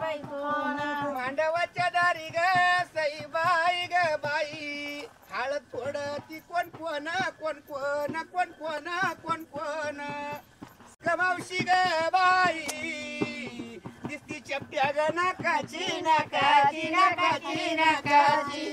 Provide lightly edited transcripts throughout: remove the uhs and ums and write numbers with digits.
मांडवाच्या दारी ग सई बाई ग बाई हळद फोडती कोण कोण कोण कोण कोण कोण कोण कोण मावशी ग बाई दिसती चपट्या ग नाकाची नाकाची नाकाची नाकाची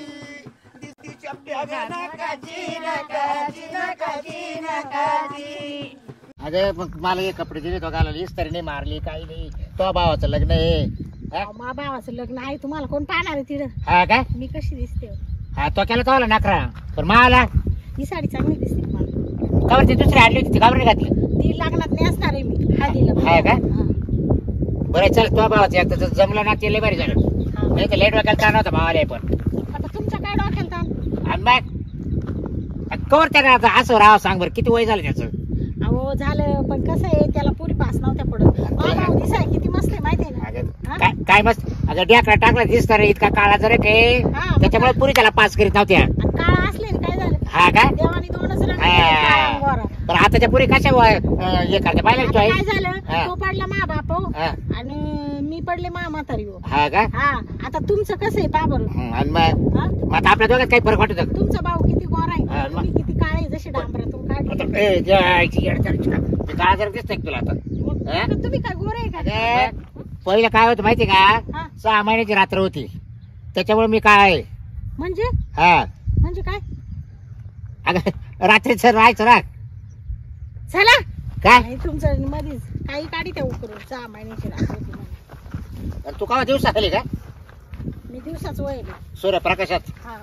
दिसती चपट्या ग नाकाची नाकाची नाकाची नाकाची. अगं मग मला हे कपडे दिले तो घालायला इस्त्री नाही मारली काही नाही. तो भावाचं लग्न आहे. मा भावाचं लग्न आहे तुम्हाला कोण पाहणार आहे तिथं? हा काय मी कशी दिसते? हा तो केला तो नकरा पण मला ही साडी चांगली दिसते मला. कावर ती दुसरी आणली होती ती कावर नाही घातली? ती लग्नात नेसणार आहे मी हळदीला. हा का बरं चल तो भावाचं एकदा जमलं ना ते लय बरी झालं. नाही तर लेट वागायला ताण होता भावाला पण. आता तुमच्या काय डोक्याला ताण? आणि मग कवर त्या असं राहा सांग बरं किती वय झालं त्याचं? अहो झालं पण कसं आहे त्याला पुरी पास नव्हत्या पडत. भाऊ दिसाय किती मस्त आहे माहिती आहे ना? काय मस्त अगं डॅकला टाकला दिसत रे इतका काळा जर त्याच्यामुळे पुरी त्याला पास करीत नव्हत्या. काळा असले काय झालं? हा काय देवानी दोनच रंग. पण आताच्या पुरी कशा हे करते पाहिलं काय झालं? तो पडला मा बाप आणि मी पडले मा म्हातारी. हा का हा आता तुमचं कसं आहे पा बरं. आणि मग आता आपल्या दोघात काही फरक वाटत? तुमचा भाऊ किती गोरा आहे तुम्ही किती काळे जशी डांबरातून काढले. काळा जर दिसतंय तुला आता? तुम्ही काय गोरे आहे का? पहिलं काय होतं माहिती का? 6 महिन्याची रात्र होती त्याच्यामुळे मी काय आहे म्हणजे. हा म्हणजे काय? अगं रात्रीच राहायचं ना. चला काय तुमचं मध्येच काही काढी त्या उकरून 6 महिन्याची रात्र होती. तू का दिवसा खाली का? मी दिवसाच वय सूर्यप्रकाशात हा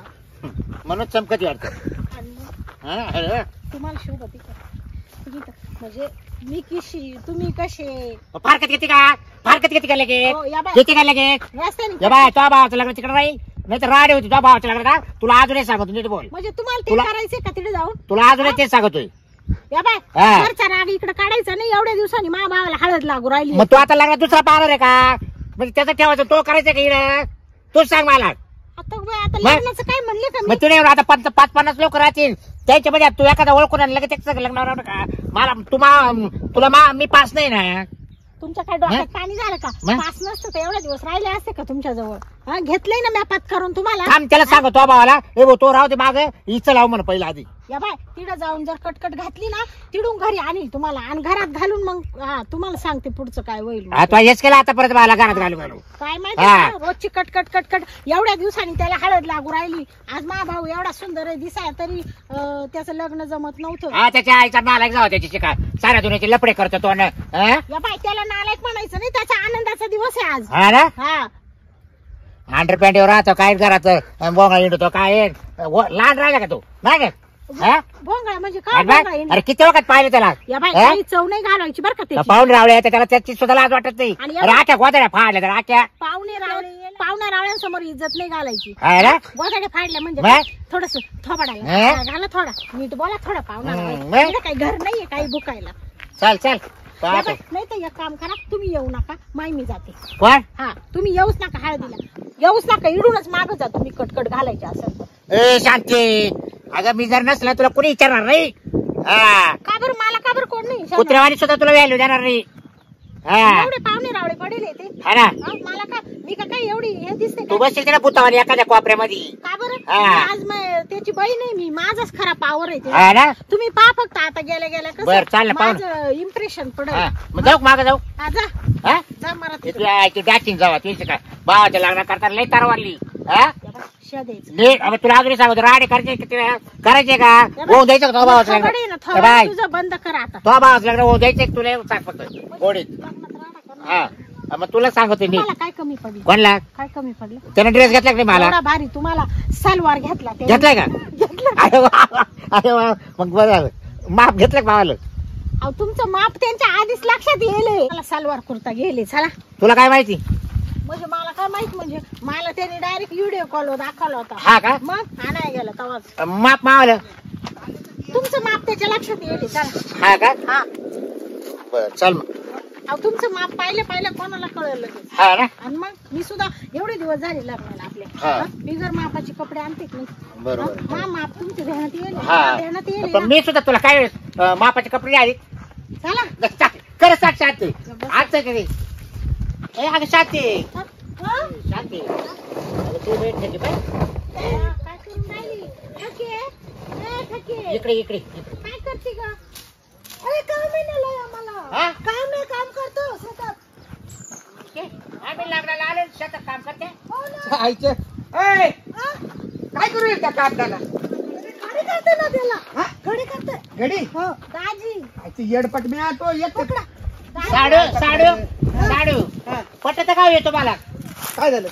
म्हणून चमकती वाटत. तुम्हाला शोभ होती का? म्हणजे मी कशी तुम्ही कसे? फारकत घेते का? फारकत घेते का लगे? घेते का लगे? रस्त्याने बाय तो भावाचं लग्न तिकडे राहील नाही तर राडे होती तो भावाचं लग्न का? तुला अजूनही सांगतो नीट बोल. म्हणजे तुम्हाला ते करायचंय का तिथे जाऊन? तुला अजूनही तेच सांगतोय. या बाय घरचा राग इकडे काढायचा नाही. एवढ्या दिवसांनी मा भावाला हळद लागू राहिली. मग तू आता लग्न दुसरा पाहणार आहे का? म्हणजे त्याचं ठेवायचं तो करायचं का इकडे? तूच सांग मला. आता लग्नाचं काय म्हणले का? मग तुला आता 5-50 लोक राहतील त्याच्यामध्ये तू एखादा ओळखून लगेच त्याचं लग्न का? मला तुला मी पास नाही ना. तुमच्या काय डोक्यात पाणी झालं का? पास नसतं तर एवढे दिवस राहिले असते का तुमच्या जवळ? घेतलंय ना मी पत करून तुम्हाला. थांब त्याला सांगतो तो भावाला तो राहू दे माग हिचं लावू म्हण पहिला आधी. या बाय तिकडे जाऊन जर कटकट घातली ना तिडून घरी आणील तुम्हाला आणि घरात घालून मग तुम्हाला सांगते पुढचं काय होईल. तू हेच केलं आता परत मला घरात घालू काय माहिती रोजची कटकट कटकट एवढ्या दिवसांनी त्याला हळद लागू राहिली. आज मा भाऊ एवढा सुंदर आहे दिसाय तरी त्याचं लग्न जमत नव्हतं. त्याच्या आईचा नालायक जावा त्याची शिका साऱ्या दुनियाचे लपडे करतो तो. या बाय त्याला नालायक म्हणायचं नाही. त्याचा आनंदाचा दिवस आहे आज. हा ना. हा अंडरपॅन्टवर राहतो काय घरात बोंगा इंडतो काय लहान राहिला का तू? नाही भोंगळा म्हणजे काय? अरे किती वखत पाहिलं त्याला? या बाई काही चव नाही घालवायची बरं का त्याची. पाहुणे रावळे त्याला त्याची सुद्धा लाज वाटत नाही. राख्या गोदड्या फाडल्या तर राख्या पाहुण्या रावळ्यांसमोर इज्जत नाही घालायची. गोदड्या फाडल्या म्हणजे थोडस थोबाडाला घाला थोडा नीट बोला थोडा. पाहुणा काही घर नाहीये काही बुकायला. चल चल नाही तर एक काम करा तुम्ही येऊ नका माय मी जाते. कोण? हा तुम्ही येऊच नका हळदीला येऊच नका. इडूनच मागं जा तुम्ही कटकट घालायचे असेल. ए शांती अगं मी जर नसला तुला कोणी विचारणार नाही. का बरं मला का बरं कोण नाही? कुत्र्यावानी सुद्धा तुला व्हॅल्यू देणार नाही. एवढे पाहुणे रावळे पडेल ते मला का मी का काय एवढी हे दिसते? तू बसशील त्याला बुतावानी एखाद्या कोपऱ्यामध्ये. का बरं? आज त्याची बाई नाही मी माझाच खरा पावर आहे. तुम्ही पहा फक्त आता गेल्या गेल्या कसं माझं इम्प्रेशन पडेल. जाऊ माग जाऊ जा मला डॅचिंग जावा तुझी काय भावाच्या लग्न करताना लई तारवारली. तुला अजून सांगतो राडे करायचे का? होऊन द्यायचं का तो भावाचं लग्न? तुझं बंद करा आता. तो भावाचं लग्न होऊन द्यायचं तुला सांग फक्त गोडीत. हा मग तुला सांगतो मी काय कमी पडलं? कोणला काय कमी पडलं? त्याने ड्रेस घेतला की नाही मला? भारी तुम्हाला सलवार घेतलाय का? अरे वा मग बरं माप घेतलं का भावाला? तुमचं माप त्यांच्या आधीच लक्षात येईल. मला सलवार कुर्ता गेले. चला तुला काय माहिती? म्हणजे मला काय माहित म्हणजे मला त्याने डायरेक्ट व्हिडिओ कॉल दाखवला होता. हा का? मग आणाय गेला तेव्हाच माप मावलं. तुमचं माप त्याच्या लक्षात येईल. चला. हा का? हा बर चल मग. तुमचं माप पाहिलं कोणाला कळलं. हा ना. आणि मग मी सुद्धा एवढे दिवस झाले लग्नाला आपल्या बिगर मापाचे कपडे आणते नाही. बरोबर माप तुमच्या ध्यानात येईल. ध्यानात येईल. मी सुद्धा तुला काय मापाचे कपडे आले. चला खरं सांग शांती आज कधी अगं शांती हा? शांती तू भेट ठेकी बाई काय करून राहिली ठके ए ठके इकडे इकडे काय करते ग अरे काम नाही आलंय आम्हाला हा? काम नाही काम करतो शेतात आम्ही लागणार आले शेतात काम करते हो ना आईचे हा? काय करू येईल त्या कापडाला घडी करते ना त्याला हा? घडी करते घडी हो दाजी आईची येडपट मी तो एक पकडा साडू साडू साडू हा. पटत का येतो मला काय झालं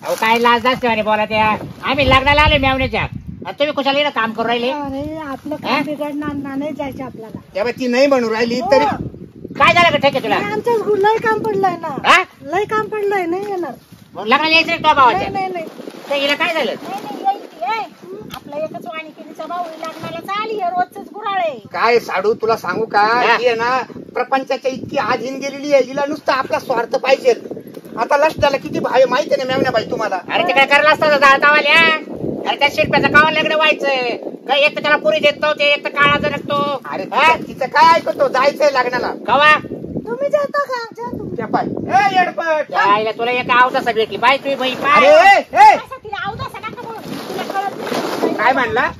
अहो काय लाज असते अरे बोला त्या आम्ही लग्नाला आले मेवण्याच्या आणि तुम्ही कुशाला इकडे काम करू राहिले अरे आपलं हा? काम बिघडणार नाही जायचं आपल्याला तेव्हा ती नाही म्हणून राहिली तरी हो. काय झालं का ठेके तुला आमचं लय काम पडलंय ना हा? लय काम पडलंय नाही येणार मग लग्नाला यायचं तो नाही भावाच्या नाही नाही तर हिला काय झालं आपला एकच वाणिकीचा भाऊ लग्नाला चाली रोजच गुराळे काय साडू तुला सांगू का हा. ही आहे ना प्रपंचाच्या इतकी आधीन गेलेली आहे हिला नुसतं आपला स्वार्थ पाहिजे आता लष्टाला किती भाव आहे माहिती आहे ना मेवण्या बाई तुम्हाला अरे तिकडे करायला असतं जाळतावाल्या अरे त्या शिल्प्याचं कावा लग्न व्हायचं काय एक तर त्याला पुरी देत नव्हते एक तर काळा जरकतो अरे तिचं काय ऐकतो जायचंय लग्नाला कवा तुम्ही जाता का जा तुम्ही त्या पाय ए येडपट आईला तुला एक आवतासा भेटली बाई तुम्ही बाई अरे पाय ए, ए, तिला अवदासा नका बोलू. तुला कळत नाही. काय म्हणला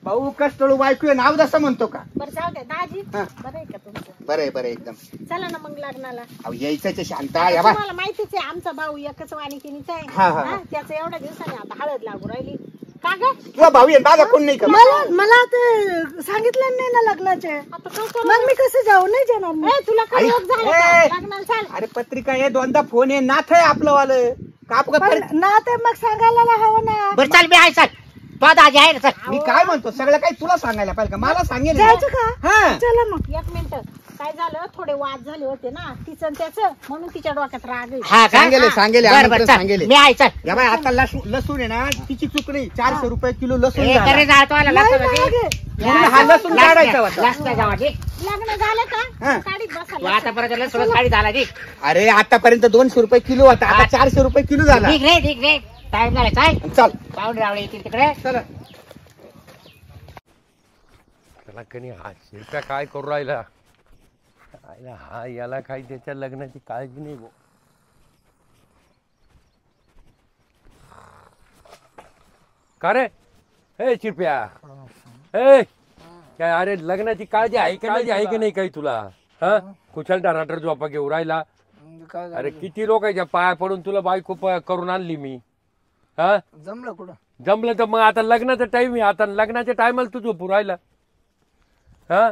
भाऊ कष्टळू बायको नाव जसं म्हणतो का बरं जाऊ द्या दाजी हा. बरं आहे का तुमचं बरं एकदम चला ना मग लग्नाला अहो यायचं शांता या बाय तुम्हाला माहितीच आहे आमचा भाऊ एकच वाणिकीनीचा आहे हा, हा. हा, त्याचं एवढ्या दिवसाने आता हळद लागू राहिली का ग तुला भाऊ आहे माझा कोण नाही का मला ते सांगितलं नाही ना लग्नाचे आता काय करू मग मी कसं जाऊ नाही जाणार तुला काय आई, योग झाला ए. का? लग्नाला चाल अरे पत्रिका आहे दोनदा फोन आहे नाथ आहे आपलं वालं काप का ना ते मग सांगायला हवं ना बरं चाल मी आहे सर तो दाजी आहे ना सर मी काय म्हणतो सगळं काही तुला सांगायला पाहिजे का मला सांगेल जायचं का हा चला मग एक मिनिट काय झालं थोडे वाद झाले होते ना तिचं आणि त्याचं म्हणून तिच्या डोक्यात राग आहे. हा का? सांगेले, हा. सांगेले, बरं, आमंत्रण बरं, चल. सांगेले. मी आहे सर या बाय आता लसूण आहे ना तिची चूक नाही 400 रुपये किलो लसूण ए, झाला. करे जातो आला लय लसूण महाग होती. आहे. म्हणून हा लसूण काढायचा होता. लास्ट जावा जी लग्न झालं हा. का गाडीत तू बसा आतापर्यंत लसूण साडी झाला जी अरे आतापर्यंत 200 रुपये किलो होता आता 400 रुपये किलो झाला ठीक रे टाइम झाला चाल चल पाहुणे रावळे येतील तिकडे चला त्याला कधी हा शिरप्या काय करू राहिला आयला हा याला काही त्याच्या लग्नाची काळजी नाही भाऊ का रे हे शिरप्या ए काय अरे लग्नाची काळजी आहे की नाही काही तुला हा कुशल डराटर झोपा घेऊ राहिला अरे किती लोकांच्या पाया पडून तुला बायको करून आणली मी हा जमलं कुठं जमलं तर मग आता लग्नाचा टाइम आहे आता लग्नाच्या टायमाला तू झोपू राहिला हा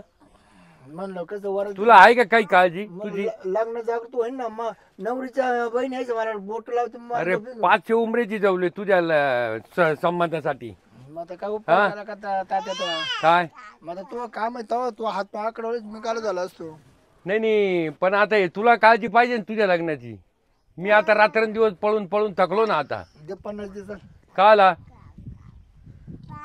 म्हणलं कसं वर तुला आहे का काही काळजी तुझी लग्न जागतो आहे ना मग नवरीच्या बहीण यायचं मला बोट लावतो अरे 500 उमरेची जवले तुझ्या संबंधासाठी मग आता काय हा? उपयोग झाला का तात्या काय मग तू काम आहे तेव्हा तू हात पाकडवलेच मी काल झाला असतो नाही पण आता हे तुला काळजी पाहिजे ना तुझ्या लग्नाची मी आता रात्रंदिवस पळून थकलो ना आता दे 50 दिवसात का आला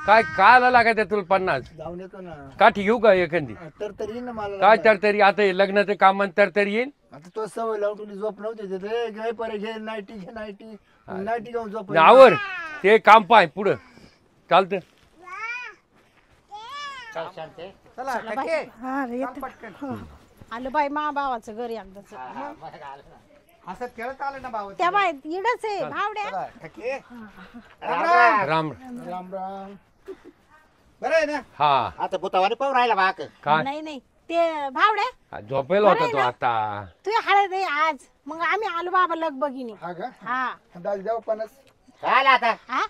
काय लागा त्या तुला 50 जाऊन येतो ना काठी घेऊ का एखादी तर तरी ना मला काय तरतरी आता हे लग्नाचं काम तरतरी येईल आता तो सवय लावून तुला झोप नव्हती देत रे घे परे घे नाईटी घेऊन झोप आवर ते काम पाय पुढं चालतं चला ठके. हा रे चल पटकन. आलं बाई मा भावाचं घर एकदाच असं खेळत आलं ना भाऊ त्या बाई इडच आहे भावड्या चला, ठके. राम राम राम बरं आहे ना हा आता भूतावाने पाहून राहिला बाक काय नाही ते भावड्या झोपेल होता तो आता तू हळद आहे आज मग आम्ही आलो बाबा लग बघिनी हा का हा दाल द्याव 50 काय आला आता हा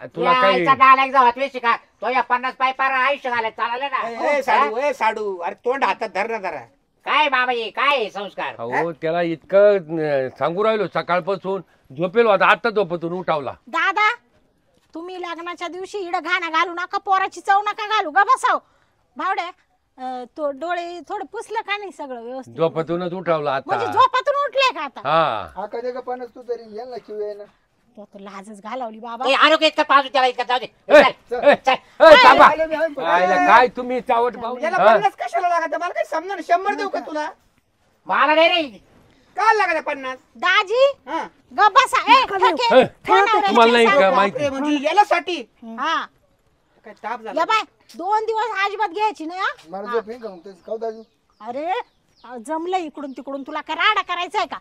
तुला काही नालायक जाऊ हातवेशी का तो या 50 पाय पार आयुष्य घालायला चालले ना ए साडू अरे तोंड हातात धर ना जरा काय बाबा हे काय संस्कार हो त्याला इतकं सांगू राहिलो सकाळपासून झोपेल होता आता झोपतून उठावला दादा तुम्ही लग्नाच्या दिवशी इड घाणा घालू नका पोराची चव नका घालू गा बसाव भावड्या तो डोळे थोडं पुसलं का नाही सगळं व्यवस्थित झोपतूनच उठावला म्हणजे आता झोपातून उठले का आता हा हा कधी का 50 तू तरी ये ना किव आहे ना तो तर लाजच घालवली बाबा ए, आरोग्य इतकं पाहतो त्याला इतकं जाऊ दे ए, चल, ए, चल. ए, थांबा. आले मी, आले. आयला काय तुम्ही चावट याला पाहू 50 कशाला लागत मला काही समजा 100 देऊ का तुला मला नाही रे काय लागत 50 दाजी हा ग बसा ए ठके. ए, ठेव नवऱ्याची तुम्हाला नाही सावकार. का माहिती बापरे, म्हणजे याच्यासाठी हा काय ताप झाला या बाय 2 दिवस अजिबात घ्यायची नाही हा? मला झोप येईन का मग खाऊ दाजी अरे जमलं इकडून तिकडून तुला काय राडा करायचा आहे का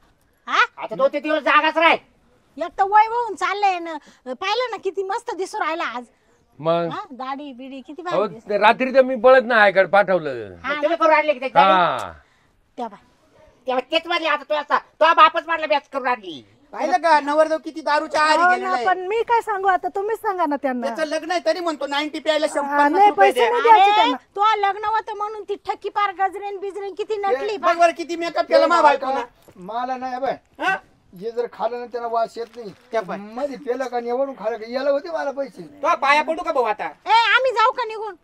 हा आता 2-3 दिवस जागाच राह. एक तर वय होऊन चाललंय ना, पाहिलं ना किती मस्त दिसू राहिला आज. मग हा दाढी बिडी किती अहो, भारी दिसते. रात्री तर मी बळत ना आयकडे पाठवलं. हा तुम्ही करून आणले की त्याच्या हा त्या बाय. तेव्हा तेच म्हणले आता तो बापच मारला बॅच करून आणली. पाहिलं का नवरदेव किती दारूच्या आहारी हो गेलेला ना, आहे. पण मी काय सांगू आता, तुम्हीच सांगा ना त्यांना. त्याचं लग्न आहे तरी म्हणतो 90 प्यायला नाही, 50 रुपये पैसे द्या. नाही द्यायचे अरे त्यांना. तो लग्न होतं म्हणून ती ठक्की पार गजरेन बिजरेन किती नटली बघ बरं किती मेकअप केला मा बायकोनं. मला नाही बाय हा? हे जर खाल्लं ना त्याला वास येत त्या पाय. नाही मध्ये पेलं का निवडून खाल्लं का याला होते मला पैसे. तो पाया पडू का भाऊ आता? ए आम्ही जाऊ का निघून?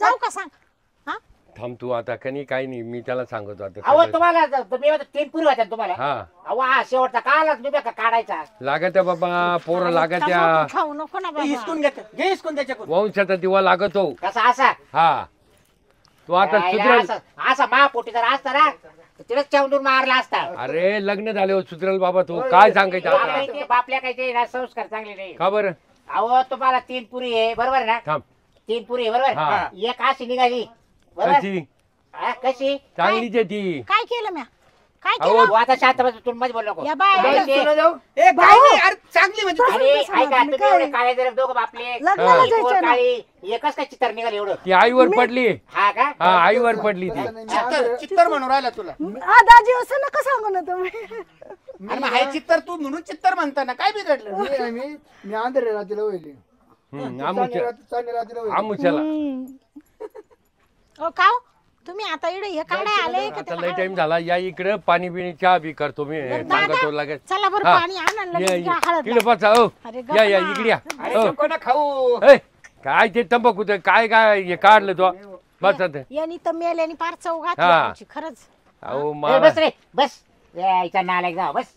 जाऊ का सांग? हा थांब तू आता कनी काही नाही मी त्याला सांगतो आता अहो सगळं. तुम्हाला 3 पुरी होत्या तुम्हाला. हा अहो हा शेवटचा कालच तुम्ही का काढायचा. लागत्या बाबा पोरं लागत्या तंबाखू खाऊ नको ना ते बाबा. हिसकून घेत घे हिसकून त्याच्याकडून. वंशाचा दिवा लागतो. कसा असा हा तू आता सुधरल. असा महापोटी जर असता ना तिथेच चेवून मारला असता. अरे लग्न झाले सुधरल बाबा तू काय सांगायचं आता बापल्या काही ते ना संस्कार चांगले नाही. का बरं अहो तुम्हाला 3 पुरी आहे बरोबर ना? थांब 3 पुरी आहे बरोबर. हा. एक अशी निघाली बरोबर. कशी हा, कशी चांगलीच आहे ती. काय केलं म्या? काय अहो, केलं? तू आता शांत बस तू मध्ये बोल नको. या बाय बाई, ते- तुला जाऊ? ए काय नाही अरे चांगली म्हणजे अरे तसं ऐका नाही, तुम्ही एवढे काळे जर दोघं बापले लग्नाला एक वर जायचं ना. काळी एकच काय चित्र निघाल एवढं. ती आईवर पडली. हा का? हा आईवर पडली ती. चित्तर म्हणून राहिला तुला. हा दाजी असं नका सांगू ना तुम्ही. अरे मग हाय चित्तर तू म्हणून चित्तर म्हणता ना काय बिघडलं? मी आंध्र रात्रीला होईल आमुच्या चांगली रात्रीला होईल. आमुच्याला ओ काव तुम्ही आता इकडे हे काढाय आले का आता ते लय टाइम झाला या इकडे पाणी बिणी चहा बी करतो मी सांगतो लगेच. चला बरं हा. पाणी आणा या, लगेच घ्या या. हळद इकडे बसा हो अरे या या गप्पा. इकडे या अरे हो. नको ना खाऊ. ए, काय ते तंबाखू ते काय काय हे काढलं तो बस आता. यांनी तर मेल्यानी पार चौघात हा. लावायची, खरंच. अहो ए, मला बस रे बस. यायचा नालायक जा बस.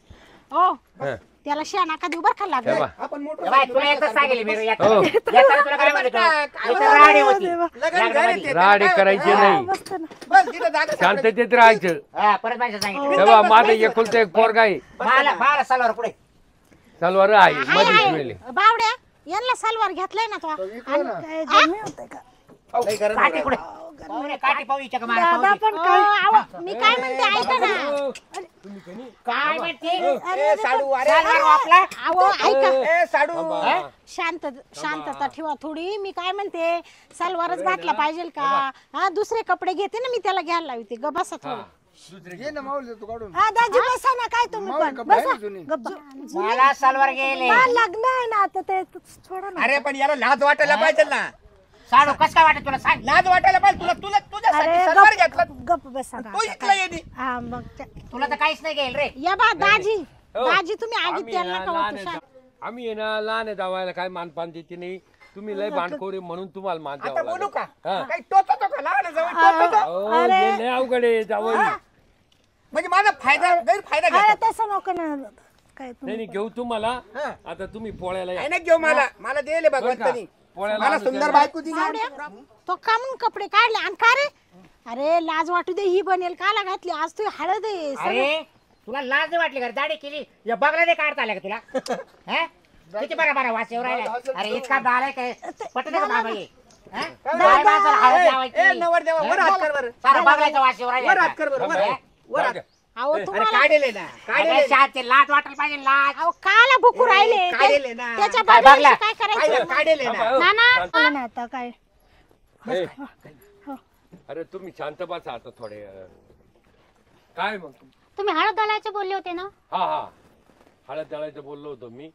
ओ हा. त्याला शेणा कधी उभा खाल्ला हे बा. आपण मोठं ए बाय, तुला एकच सांगेल मी येताना. हो. येताना तुला काय म्हणतो? इथं राडी होती. लग्न लग्नामध्ये. घरी ते. राडे करायचे नाही मस्त ना. बस तिथं जागा सापडेल. शांततेत राहायचं. हा, परत माझ्या सांगितलं. तेव्हा माझं एकुलतं एक पोरगा आहे मला सलवार पुढे. तलवार आहे आहे, मध्ये आहे. ठेवली. बावड्या यांना सलवार घेतलाय ना तो इकडे ना. काय जमी होतंय का? काही गरज काठी नाही. पुढे. पाहुणे, काठी पाहू इच्छा का मला दादा पाहू पण ओ, काय आव, मी काय म्हणते ऐका ना काय म्हणते? ए साडू अरे सलवार वापला. अहो ऐका ए साडू शांतता ठेवा थोडी. मी काय म्हणते सलवारच घातला पाहिजे का? हा दुसरे कपडे घेते ना मी त्याला घ्यायला लावते. ग बसा थोडं. घे ना माऊल देतो काढून. हा दाजी बसा ना, काय तुम्ही मावळ पण कपडे आहे बसा. ना जुनी. गप्प बसा. मला सलवार गेले. हा, लग्न आहे ना आता, ते थोडं ना. अरे पण याला लाज वाटायला पाहिजे ना. साडू कस काय वाटत तुला सांग. लाज वाटायला पाहिजे तुला तुला तुझ्यासाठी अरे सलवार घेतला. गप्प बसा ना. तो इकला येणे. हा मग तुला तर काहीच नाही गेल रे. या बा दाजी हो. दाजी तुम्ही आधी आम्ही त्यांना आहे ना का लहान होतो आहे आम्ही आहे ना लहान आहे जावायला काय मानपान देते नाही. तुम्ही लय भांडखोरे म्हणून तुम्हाला मान आता द्यावं बोलू का? हा. काही टोचतो का? लहान जवळ टोचतो. अहो, हे लय अवघड आहे जावई. म्हणजे माझा फायदा गैरफायदा अरे घेतो. तसं नको ना. काय नाही तुम्ही नाही, घेऊ तुम्हाला हा. आता तुम्ही पोळ्याला या. नाही ना घेऊ मला दिले भगवंतानी. पोळ्याला मला आणू सुंदर त्याला. बायको दिली. बावड्या, तो का म्हणून कपडे काढले आणि का रे? अरे लाज वाटू दे, ही बनेल काला घातली आज तू हळद आहे सगळं. अरे तुला लाज नाही वाटली का? दाढी केली या बगला नाही काढता आल्या का तुला? हा? किती बरा वास येऊ राहिला. अरे इतका दाल आहे काय पटत का बाबा हे? हा? बाय माणसाला हळद लावायची. ए नवरदेवा वर हात कर वर. सारा बगलाचा वास येऊ राहिला वर का? हात कर वर. वर हा? वर हात. अहो अरे तुम्हाला काढेले ना अरे काढेले. शांती, लाज वाटायला पाहिजे लाज. अहो काला भुकू राहिले काढेले ना. त्याच्या काय बगलाशी बगला? काय पाहिलं, करायचं? काढेले ना. हो. नाना बोला ना आता काय. ए, अरे तुम्ही शांत बसा आता थोडे काय मग तुम्ही हळद दळायचे बोलले होते ना. हा हा हळद दळायचं बोललो होतो मी.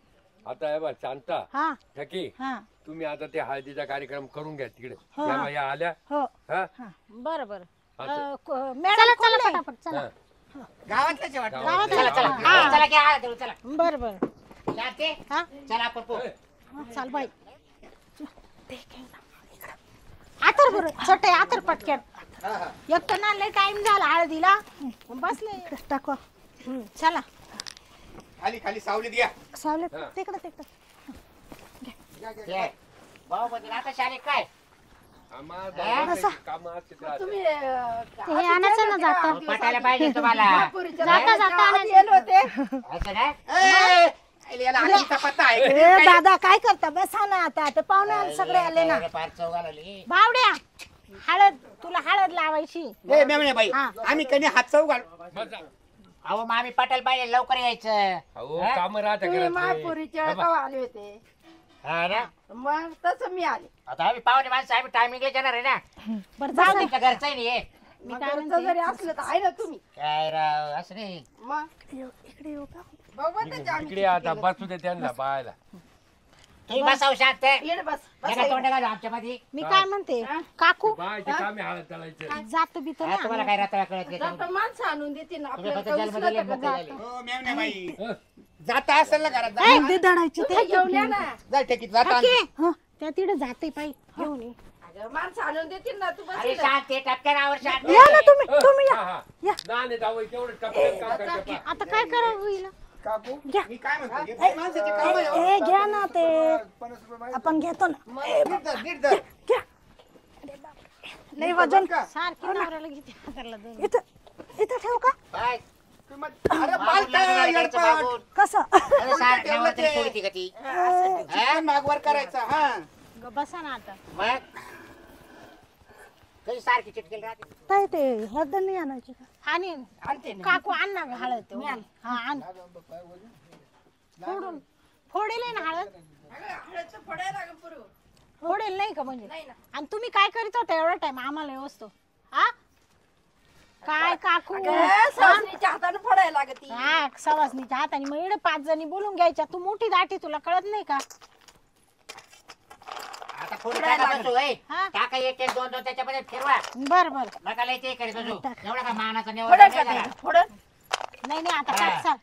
आता हे बा शांता हा ठकी हा तुम्ही आता ते हळदीचा कार्यक्रम करून घ्या तिकडे हो. या बाया आल्या हो हा बरं बरं असं. मॅडम चला चला कोण आहे? पटापट चला. हा. गावातल्याच आहे वाटतं. गावात चला चला हा. चला घ्या हळद दळू, चला. बरं बरं शांती, हा चला आपण पोहू. हा, चाल बाई आतर बरं छोटे आतर पटक्यात. एक तर ना लय टाइम झाला हळदीला बसले टाकवा चला खाली खाली सावलीत घ्या. सावलेत तिकडे तिकडे. ये. भाऊ म्हणजे आता शाळेत काय? आम्हा दोघांचे कामं असतात राहतात. हे आणायचं ना जाता पटायला पाहिजे तुम्हाला. जाता जाता आणायचं. असं काय? ए, याला हळदीचा पत्ता आहे का? ए दादा काय करता? बसा ना आता, ते पाहुणे सगळे आले ना. फार चौघाला आली. बावड्या हळद तुला हळद लावायची. ए मेमणे बाई हा. आम्ही कधी हात चौ घाल. बसा. अहो मामी पटेल पाहिजे लवकर यायचं. अहो हा? काम राहते तुम्ही घरातले. महापुरीच्या वेळेला आले होते हा ना? मग तसं मी आले. आता आम्ही पाहुणे माणसं आम्ही टायमिंगला येणार आहे ना. बरं जाऊ जाऊ दे. तुमच्या घरचं आहे ना हे. मी मग काय घरचं म्हणते जरी असलं तर आहे ना तुम्ही. काय राव असं नाही. मग इकडे येऊ का? बघू त्याच्या आम्ही इकडे आता बसू दे त्यांना पाहायला. तुम्ही बसाव शांत. ये बस नका तोंड घालू आमच्या मध्ये. मी काय म्हणते काकू बायचे कामे हाळत चालायचं. जात बी तर हा, तुम्हाला काय राहता कळत नाही. जाता माणसं आणून देते ना तुम्ही आपल्याला फक्त काही जन्म दिले, उचलत मोकळे का झाले. हो मेवण्या बाई हं. जाता असेल ना घरात ए, दे दडायची तुम्ही घेऊन या ना. जा टेकीत जाता काकी, हं, त्या तिकडे जाते पायी घेऊन ये. अगं, माणसं आणून देतील ना तू बस अरे इथं. शांत आहे, टपक्या नावावर शांत या ना आहे. तुम्ही हा, हा. या. लहान आहे जावई, तेवढं टपकन काम करते पहा. आता काय करावं होईल काकू घ्या मी काय म्हणतो हे बाई माणसाचे काम आहे, हो. ए घ्या ना ते 50 रुपये माहिती आपण घेतो ना नीट धर, नीट धर. घ्या लय वजन का? सारखी नवऱ्याला घेते हाताला दोन. इथं ठेव का बाय. अरे पालता येडपाट. बाबून. कसं अरे सारखं ठेवलं तरी सोडती का ती? चिकन मागवर करायचा हा ग बसा ना आता मग कधी सारखी चिटकेल राहते. काय ते हळद नाही आणायची का आणि आणते ना. काकू आण ना ग हळद हा आण फोडून फोडेल आहे ना हळद अगं, हळदचं फोडायला लागेल पुरं. फोडेल नाही का म्हणजे नाही ना. आणि तुम्ही काय करीत होता एवढा टाइम आम्हाला हे वस्तू हा काय काकू अगं, सासरीच्या हाताने फोडायला लागती. हा सवासनीच्या हाताने मग इकडे 5 जणी बोलून घ्यायच्या तू मोठी दाटी तुला कळत नाही का आता फोडून टाका बसू, होय. हा टाका एक एक दोन दोन त्याच्यामध्ये फिरवा. बर बर नका लय ते करीत बसू. एवढा का मानाचा निवड फोडल नाही का झाला. ते? फोडल? नाही नाही आता हा. काय चाल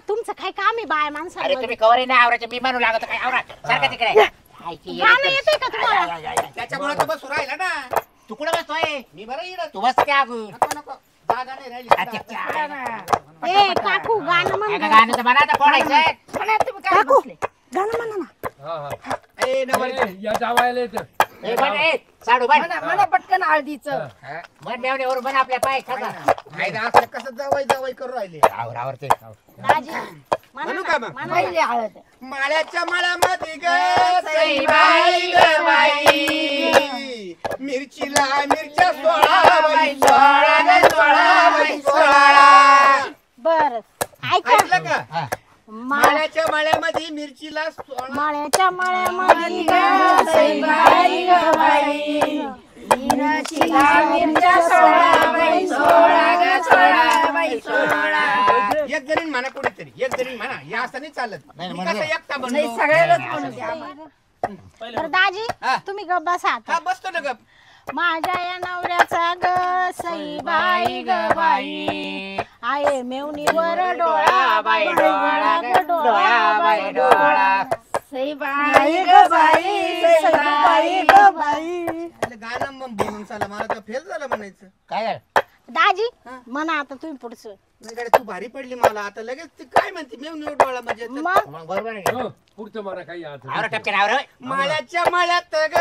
तुमचं काय काम आहे बाय अरे माणसाला तुम्ही कवरी नाही आवरायचं मी म्हणू लागत काय आवरा सारखा तिकडे ऐकी, गाणं येते का तुम्हाला त्याच्यामुळे तो बसू राहिला ना तू कुठं बसतोय मी बरं येणार तू बस त्या अगोदर. नको नको जागा नाही राहिली अच्छा. ए काकू गाणं म्हण एका गाणं तर म्हणा आता फोडायचं. म्हणा तुम्ही काय काकू बसले? गाणं म्हणा ना हा, हा. ए नवरी ए, या जावायला येतं. ए, बन, ए, साडू बन. म्हणा म्हणा पटकन हळदीचं. बन मेवण्यावर बन आपल्या पाय खासा. आईला असं कसं जावई करू राहिले आवर आवरते. दाजी म्हणा म्हणू ना, का मग? म्हणा ना. पहिले हळद. माळ्याच्या मळ्यामध्ये ग सईबाई ग बाई मिरचीला मिरच्या 16 बाई 16 ग 16 बाई 16 बर ऐका ऐकलं का हा. माळ्याच्या मळ्यामध्ये मिरचीला 16 माळ्याच्या मळ्यामध्ये सईबाई ग बाई, मिरचीला मिरच्या 16 बाई 16 ग 16 बाई 16. एक जणी म्हणा कोणीतरी एक जणी म्हणा या असं नाही चालत नाही, मी म्हणजे- कसं एकटा नाही बनलो सगळ्यालाच म्हणू द्या. तर दाजी हा. तुम्ही गप बसा आता हा बसतो ना गप माझ्या या नवऱ्याचा ग सईबाई ग बाई आहे मेवणीवर डोळा बाई डोळा ग डोळा बाई डोळा सईबाई ग बाई, सईबाई ग बाई. अरे गाणं मग बोलून चाला मला तर फेल झालं म्हणायचं काय झालं? दाजी म्हणा आता तुम्ही पुढचं नाही गाडी तू भारी पडली मला आता लगेच ती काय म्हणते मी निवड डोळा म्हणजे मग मग बरोबर आहे. हो, पुढचं मला काही आता आवरा टपक्याने आवरा, होय. माळ्याच्या माळ्यात ग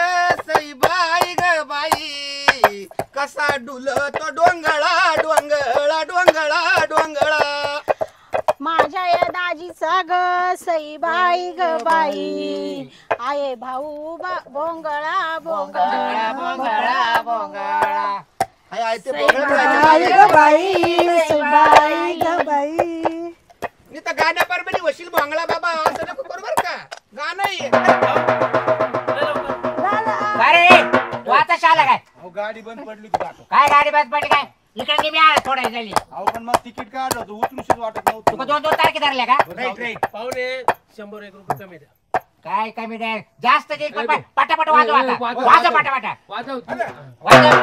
सईबाई ग बाई कसा डुलतो डोंगळा डोंगळा डोंगळा डोंगळा माझ्या या दाजीचा ग सईबाई ग बाई आहे भाऊ बोंगळा बोंगळा बोंगळा बोंगळा. हाय हाय ते सईबाई बोलत ग बाई, सईबाई ग बाई. मी तर गाण्याप्रमाणे वशील भोंगळा बाबा असं नको बरोबर का गाणं आहे. काय रे तू आता शाला काय अहो गाडी बंद पडली होती काका. काय गाडी बस पडली काय इकडे मी आला थोडा झाली. अहो पण मग तिकीट काढलं होतं उतरूशीच वाटत तुका नव्हतं. 2-2 तारखे धरल्या का राईट राईट पाहुणे 100-1 रुपये कमी द्या. काय कमी नाही जास्त देईल पण पटापट वाजव आता वाजव, वाजव वाजव. पटापट वाजव तू. वाजव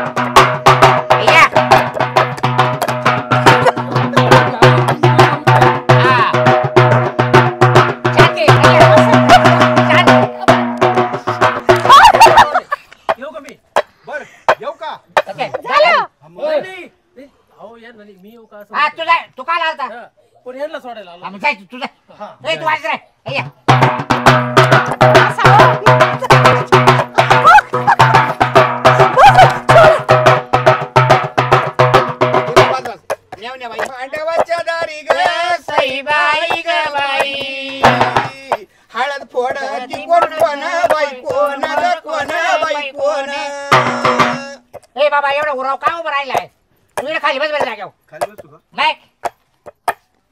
या हा. शांती, शांती. येऊ का मी? बर येऊ का ओके, झालं नाही, नाही. नाही. अहो या नाही मी येऊ का असं हा तुला तू काल आलता हा, पण यांना सोडायला आलो. आम्ही जाय तुझा हा. तू वाज रे हे या. न्यावण्या बाई मांडवाच्या दारी ग सईबाई ग बाई हळद फोड ती कोण कोण बाई कोण ग कोण बाई कोण ए बाबा एवढा उराव का उभं राहिलाय तू इकडे खाली बस बस जाग्यावर खाली बसू का नाही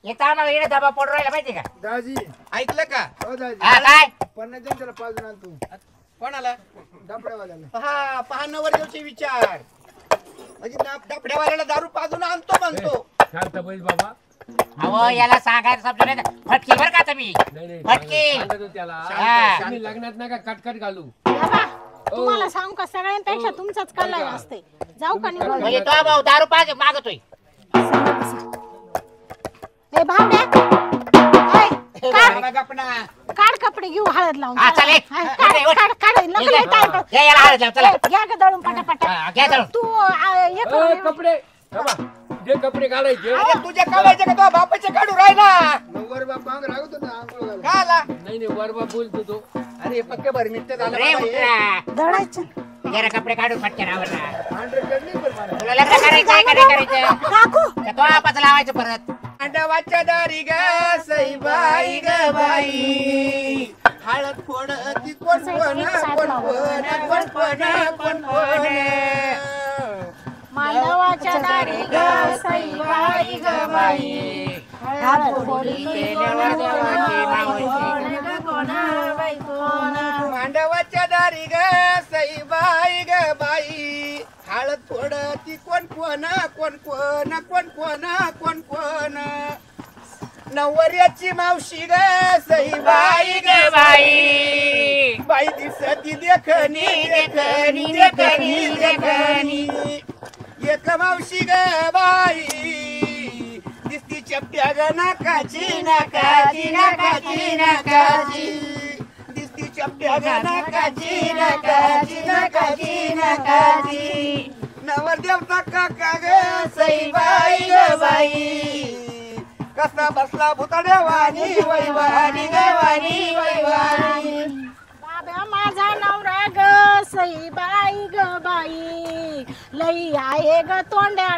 येता आम्हाला इकडे दबा पडून राहिला माहिती का दाजी ऐकलं का हो दाजी हा काय 50 जणांना पाजून आणतो कोणाला डबड्यावाल्याला हा पहाणवर देवचे विचार म्हणजे डबड्यावाल्याला दारू पाजून आणतो म्हणतो शांत बैस बाबा. अहो याला सांगायचं समजून नाही का? फटकी बरं का तुम्ही नाही नाही फटकी. सांगतो त्याला हा. तुम्ही लग्नात नका कटकट घालू. बाबा, तुम्हाला सांगू का सगळ्यांपेक्षा तुमचाच कलर असते. जाऊ का निघून? म्हणजे तो भाऊ दारू पाज मागतोय ए भावड्या, ए, काढ गपना काढ कपडे घेऊ हळद लावून. हा, चालेल. हा, काढ काढ काढ नको लय time pass. या याला हळद लाव, चला. ए, घ्या ग दळून पटापटा. हा, घ्या दळून. तू हे ए, कर. कपडे बाबा, जे कपडे घालायचे अरे तुझ्या काढायचे का तो बापाचे काढू राहिला नवर बाप माग राहतो ना आंघोळ घालून. का आला नाही नाही वरबा बोलतो तो. अरे पक्के भर मिनिट झालं रे बाबा हे. उठरा. दळायचं. जरा कपडे काढून फटके आवडला 100 नाही पण मला. तुला लग्न करायचं आहे का नाही करायचं काकू का तो आपच लावायचं परत मांडवाच्या दारी ग सईबाई ग बाई हळद फोड ती कोण कोण कोण कोण मांडवाच्या दारी ग सईबाई ग बाई हळद फोडी केल्यावर देवाची मावशी. मांडवाच्या दारी ग सईबाई ग बाई हळद फोड ती कोण कोण नवऱ्याची मावशी ग सईबाई ग बाई बाई दिसती देखणी एक मावशी ग बाई दिसती चपट्या ग नाकाची दिसती चपट्या ग नाकाची नवरदेवता काका ग सईबाई ग बाई कसा बसला भुतड्यावानी वैवानी गवानी बाबा माझा नवरा ग सईबाई ग बाई लई आहे ग तोंड्याळ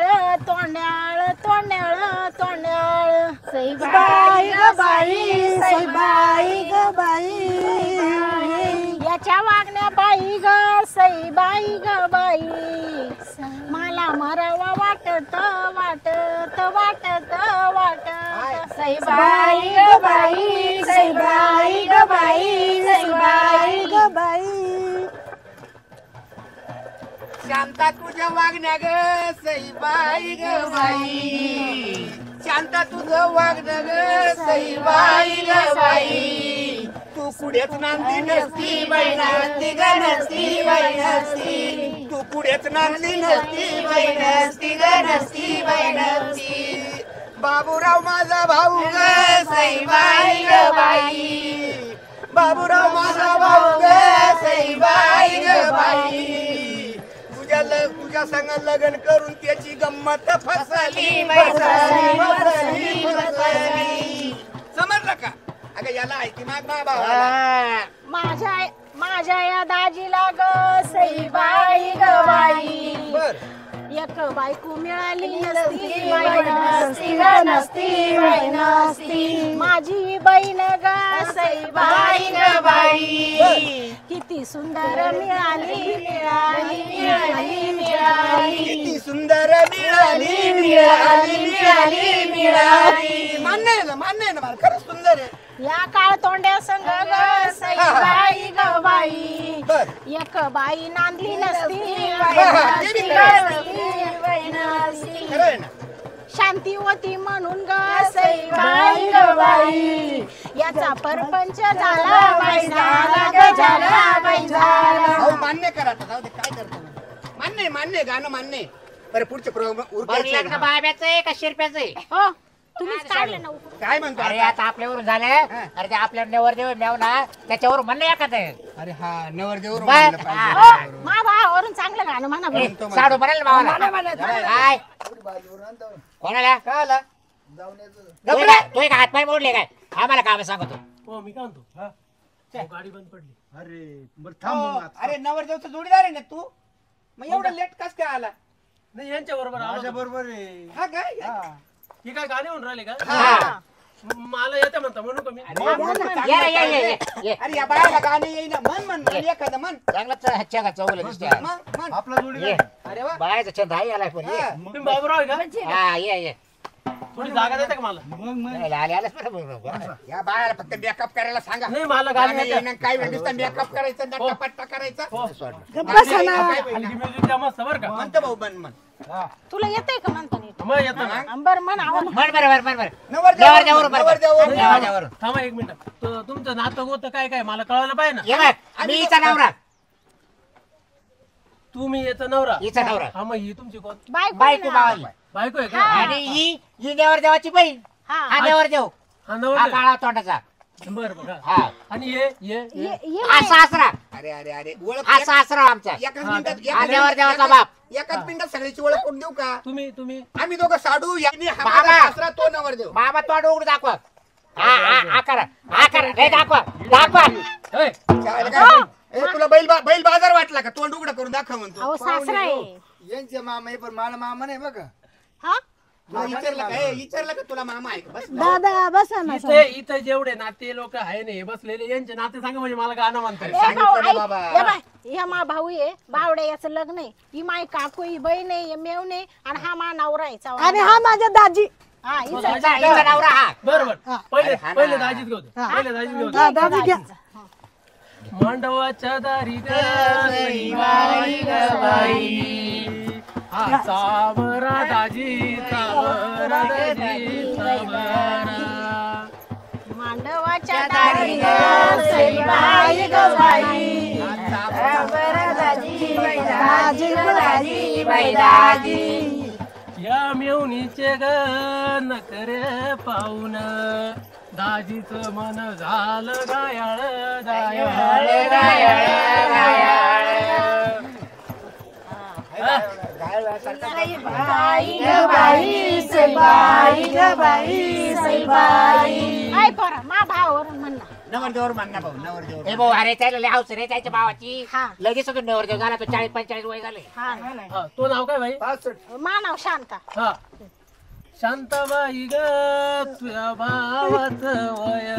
सईबाई ग बाई सईबाई ग बाई याच्या वागण्या बाई ग सईबाई ग बाई मला मरावा वाटत सईबाई ग बाई सईबाई ग बाई सईबाई ग बाई शांता तुझ्या वागण्या ग सईबाई ग बाई शांता तुझं वागणं ग सईबाई ग बाई तू पुढेच नांदी नसती बाई नसती ग नसती बाई नसती तू पुढेच नांदी नसती बाई नसती ग नसती बाई नसती बाबूराव माझा भाऊ ग सईबाई ग बाई बाबूराव माझा भाऊ ग सईबाई ग बाई तुझ्या संग लग्न करून त्याची गंमत फसली समजलं का अगं याला ऐकी माग भावाला माझ्या या दाजीला ग सईबाई ग बाई बर एक बायको मिळाली नसती माझी बहीण ग सईबाई ग बाई किती सुंदर मिळाली किती सुंदर मिळाली मान्य आहे ना मला खरंच सुंदर आहे या काळ तोंड्या संग ग सईबाई ग बाई बर एक बाई नांदली नसती खरं आहे ना शांती होती म्हणून ग सईबाई ग बाई याचा परपंच झाला बाई झाला अहो मान्य करा आता, जाऊ दे काय करतो मान्य गाणं मान्य बरं पुढचे बरं लग्न बाब्याचं आहे का शिरप्याचं आहे हो तुम्हीच काढलं ना काय म्हणतो अरे आता? आता आपल्यावरून झालं अरे ते आपल्या नवरदेव मेव ना त्याच्यावर म्हणलं एखाद अरे हा नवरदेवर बर. म्हणलं पाहिजे. हो मा भावावरून चांगलं गाणं म्हणा बरं. म्हणतो. साडू म्हणाल मावाला काय कोणाला काय आला तू एक हातपाय मोडले काय आम्हाला काम सांगतो हो मी काय म्हणतो हो, गाडी बंद पडली. अरे बरं थांब मग आता. अरे नवरदेवचा जोडीदार आहे ना तू मग एवढं लेट कस काय आला नाही यांच्या बरोबर माझ्या बरोबर आहे हा काय ही काय गाणे म्हणून राहिले का हा. मला येते म्हणता म्हणू का मी ये. अरे या बाळाला गाणे येईना म्हण एखादं म्हण चांगलं चौगलं दिसते म्हण आपला जोडी ये. अरे वा बाळाचा छंद आहे याला पण ये. हा. तुम्ही बाबूराव आहे का हा ये थोडी जागा देता का मला या बाळाला फक्त मेकअप करायला सांगा. नाही मला गाणी गाणं येते. येणं काय वेळ नुसतं मेकअप करायचं नट्टापट्टा करायचा. बसा ना. हलकी म्युझिक द्या मस्त बरं का. म्हणतो भाऊ मन तुला येतंय का म्हणता नीट? मग येतं ना. बरं म्हण आवाज. थांबा एक मिनिट. तुमचं नातं होतं काय काय मला कळायला पाहिजे ना. मी हिचा नवरा तुम्ही येतं नवरा. हिचा नवरा हा मग ही तुमची कोण? बायको भावाली बायको आहे का? आणि ही नेवर देवाची बहीण हा नेवर देव हा हा नवरा. काळा तोंडाचा बरं बरं. हा आणि ये ये ये. हा सासरा अरे अरे अरे ओळख हा सासरा आमचा एकाच मिनिटात हा नेवर देवाचा बाप एकाच मिनिटात सगळ्याची ओळख करून देऊ का? तुम्ही आम्ही दोघं साडू यांनी हा बाबा. माझा सासरा तो नवर देऊ. बाबा तोंड उघड दाखवा हा करा हे दाखवा ए, तुला बैल बाजार वाटला का? तोंड उघडं करून दाखव म्हणतो. अहो सासरा आहे. यांचे मामा आहे पण मला मामा नाही बघा. हा तुला विचारलं का तुला मामा आहे का? बस दादा बसा ना. इथे इथे जेवढे नाते लोक आहे ना हे बसलेले यांचे नाते सांगा म्हणजे मला गाणं म्हणता येईल. ए भाऊ, सांगितलं ऐक. ना बाबा. ए बाय, ह्या मा भाऊ आहे बावडे याचं लग्न आहे. ही माय काकू ही बहीण आहे मेवणे आणि हा मा नवरा आहे चव्हाण. आणि हा माझ्या दाजी. हा हिचा हिचा नवरा हा बरं पहिले दाजीत घेऊ दे. पहिले दाजीत घेऊ दे. दाजी घ्या. मांडवाच्या दारी ग बाई ग बाई हा सावरा दाजी सावरा दाजी सावरा. मांडवाच्या दारी ग सईबाई ग बाई. या मेवणीचे ग नकरे पाहून दाजीच मन झालं गायाळ गायाळ काय पोरा मा भावावर म्हण ना. नवरदेवावर मान ना भाऊ नवरदेवावर. हे भाऊ अरे त्याला लय हौस रे त्याच्या भावाची हा. लगेच तो नवरदेव झाला तो 40-45 वय झाले. हा हा, तो नाव काय भाई? 65. मा नाव शांता. हा शांताबाई ग तुझ्या भावाच वय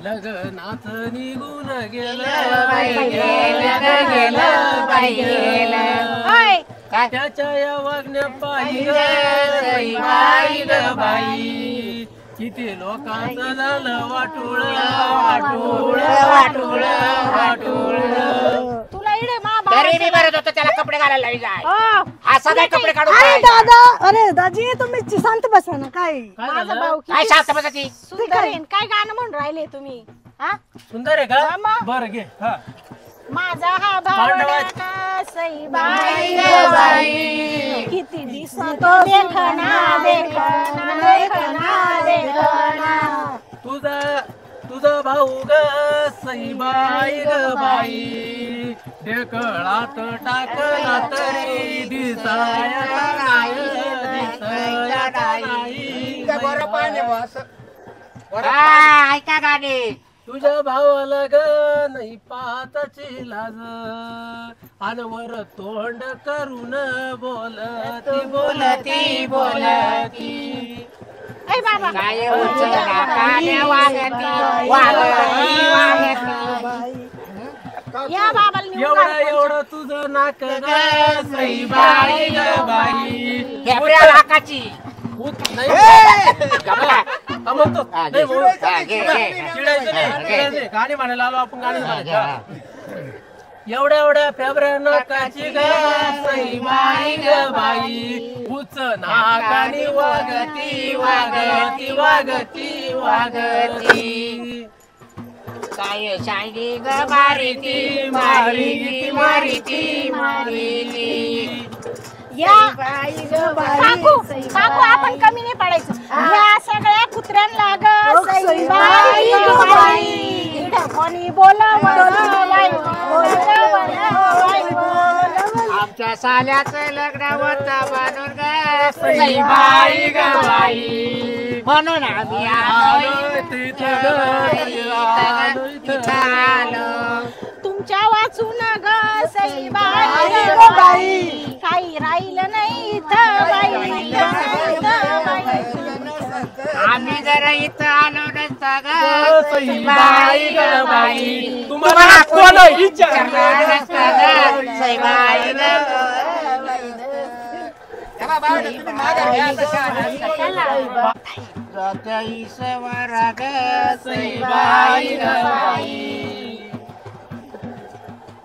लग्नात निघून गेलं होय. त्याच्या या वागण्या पायी बाई ग बाई किती लोकांचं झालं वाटूळ वाटूळ वाटूळ वाटूळ. तुला इडे मा तरी मी भाव. बरं होतो त्याला कपडे घालायला लावी जाय हो. हा सगळे कपडे काढून अरे घालायचा. दादा अरे दाजी तुम्ही शांत बसा ना. काय काय माझा झालं? भाऊ काय किती शांत बसायची सुंदर आहे. काय गाणं म्हणून राहिले तुम्ही? हा सुंदर आहे हा का? मग. बरं घे. हा माझा हा पांडवाची- भावडा सईबाई ग बाई किती दिसतो देखना देखना देखना देखना. तुझा भाऊ ग सईबाई ग बाई ढेकळात टाकला तरी दिसाया नाही दिसाया नाही. त्या गोरा पाहणे भाऊ असं. हा, ऐका गाणे तुझ्या भावाला ग नाही पाहताची लाज आणि वर तोंड करून बोलती बोलती बोलती. ऐ बाबा काय उचलला कान्या वागती वागती या बाबाला निवडून एवढं आण. एवढं तुझं नाक ग सईबाई ग बाई फेब्रिया लाखाची नाही गप्पा. हा, म्हणतो हा, नाही घे. म्हणू. हा, घे, घे. चिडायचं नाही, चिडायचं नाही. गाणी म्हणायला आलो आपण गाणी म्हणायचं. एवढ्या एवढ्या फेब्रे नकाची ग सईबाई ग बाई उच नाकानी वागती वागती वागती वागती. काय शायनी ग मारिती मारिती मारिती मारिती. या काकू काकू आपण कमी नाही पडायचं. या सगळ्या कुत्र्यांना ग सईबाई ग बाई इथं कोणी बोलावं बाई आमच्या साल्याचं लग्न होतं म्हणून ग सईबाई ग बाई म्हणून आम्ही आलो इथं आलो. तुमच्या वाचून ग सईबाई ग बाई काही राहिलं नाही इथं बाई इथं बाई. आम्ही जरा इथं आलो नसता ग सईबाई ग बाई तुम्हाला कोण विचारलं नसतं ग सईबाई ग. तेव्हा बावडे तुम्ही माघार घ्या तशा. जात्याई सवारा ग सईबाई ग बाई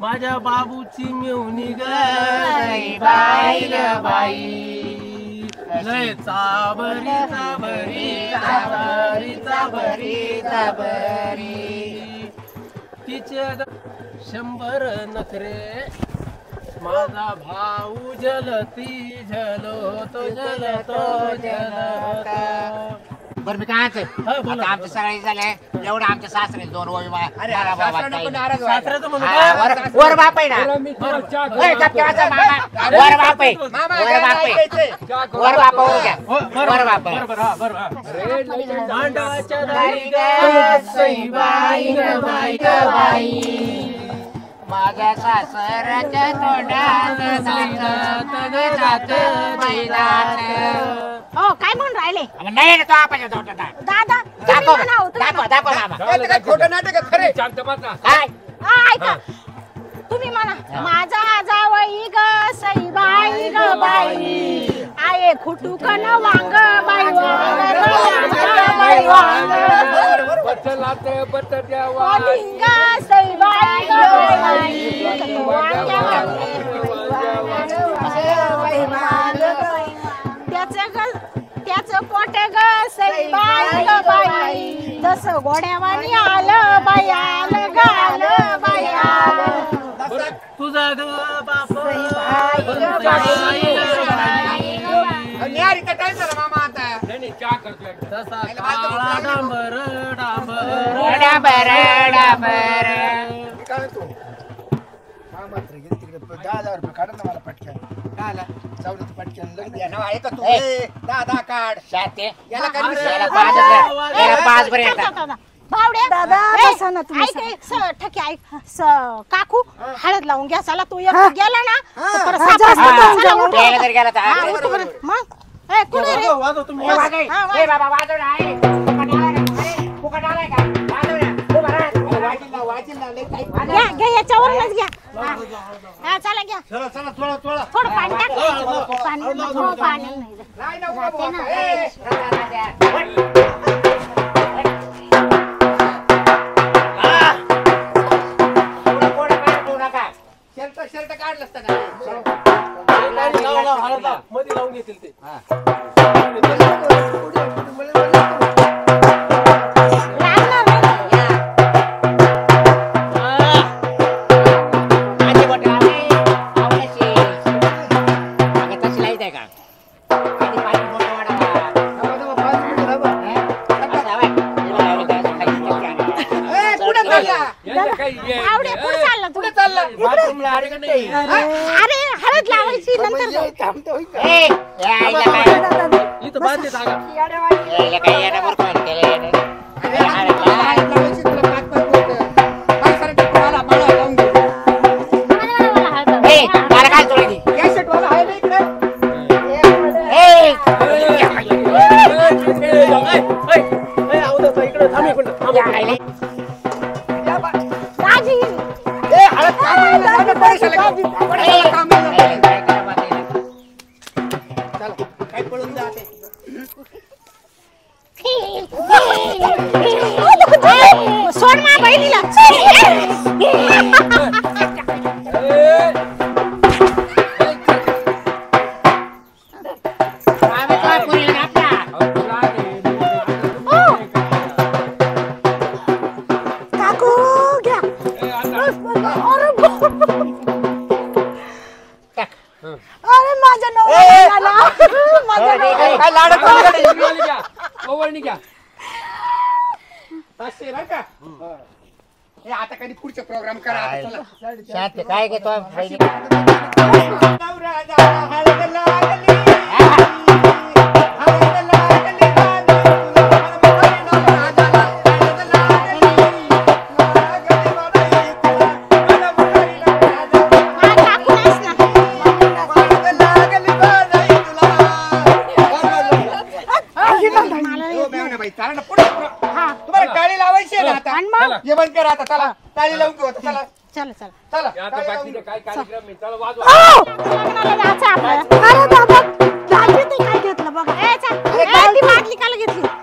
माझ्या बाबूची मिळवणी ग सईबाई ग बाई लय चाबरी चाबरी चाबरी चाबरी चाबरी तिचे 100 नखरे माझा भाऊ जलती झलतो झलतो झलतो बरं मी काय म्हणतोय, आता आमच्या सगळे झाले एवढं आमच्या सासरे 2 ओळी मला बाबा काही. सासऱ्याचं म्हणून वर बाप आहे ना, ए, गप्प बसा मामा. वर बाप आहे, वर बाप आहे, वर बाप होऊ द्या, वर बाप आहे. मांडवाच्या दारी ग सईबाई ग बाई ग बाई माझ्या सासऱ्याच्या तोंडात जात मैदान. हो काय म्हणून राहिले नाही ना तो आपण दादा तुम्ही म्हणा हो, तुम्ही दाखव दाखव मामा. काय खोटं नाटक आहे, खरं आहे. शांत बसा. काय हा, ऐका तुम्ही म्हणा माझा जावई ग सईबाई ग बाई आये खुटुकन वांग बाई वांग बचलात बटाट्यावा ढिंगा सईबाई ग त्याचं पोट ग सईबाई ग बाई जसं घोड्यावानी आलं बाई आलं ग आलं बाई आलं तुझा ग बाप न्यारी कटायचं झालं मामा आता. नाही चहा करतोय. तसा काळा डांबर डांबर डाबर डाबर. मी काय म्हणतो मामा तर गेली तिकडे 10,000 रुपये काढा ना मला पटक्यान. काय आला? चावडीचं पटक्यान लग्न या नाव आहे का तू? ए. ए, 10 काढ. शाते याला काय विषय? याला 5 याला 5 बरं येतात. भावड्या दादा, ए, बसा ना तुम्ही. ठकी ऐक काकू हळद लावून घ्या साला तू एक गेला ना तर परत हा, सापडा, जास्त साला जाऊन उठव. यायला जर गेला तर हा, हा. उठव परत. मग ए कुठे रे वाजव तुम्ही ए, वाजव. हा, वाजव. ए, बाबा वाजव ना. ए, फुकट आलाय का? अरे, फुकट आलाय का? वाजव ना. उभा राहा. वाजील ना, लई काही. घ्या घ्या याच्यावरूनच घ्या हा चला घ्या चला चला थोडं थोडं पाणी टाक पाणी थोडं पाणी नाही नाही ना उभा भाऊ. ए, शर्ट काढलं असतं का? मध्ये लावून घेतील ते लागणार नाही ए, कुठं चालला? आवडे पुढे चालला कुठं चालला? बाथरूमला अडकत नाही. अरे हळद लावायची नंतर इथं बांधते जागा इकडे थांब एक मिनिट, थांब एक मिनिट. दाजी ए, हळद कामाला लागलं, पैशाला कामाला चला, काय पळून जाते. सोड मा बहिणीला काकू घ्या. अरे माझ्या नवऱ्याला माझ्या नवऱ्याला. काय लाडत वगैरे? ओवळणी घ्या. पाचशे बरं का? हे आता कधी पुढचे प्रोग्राम करा आता, चला. शांत काय घेतो नवरा झाला, हळद लागली. हळद लागली, नवरा झाला, हळद लागली. लागली म्हणाई तुला, मुलारी नवरा झाला. हा काकू नाहीस ना हळद लागली म्हणाई तुला. हो, मेवण्याबाई, चला ना, पुढे. तुम्हाला टाळी लावायची आहे ना आता? आणि मग? हे बंद करा आता, चला. टाळी लावून घेऊ आता, चला. चला चला चला, आता टाळी लावून बाकीचे काय कार्यक्रम आहे चला वाजवा. लग्नाला जायचं आपल्याला अरे दादा दाजी ते काय घेतलं बघा. ए, चल. ए, ती मागे काला घेतली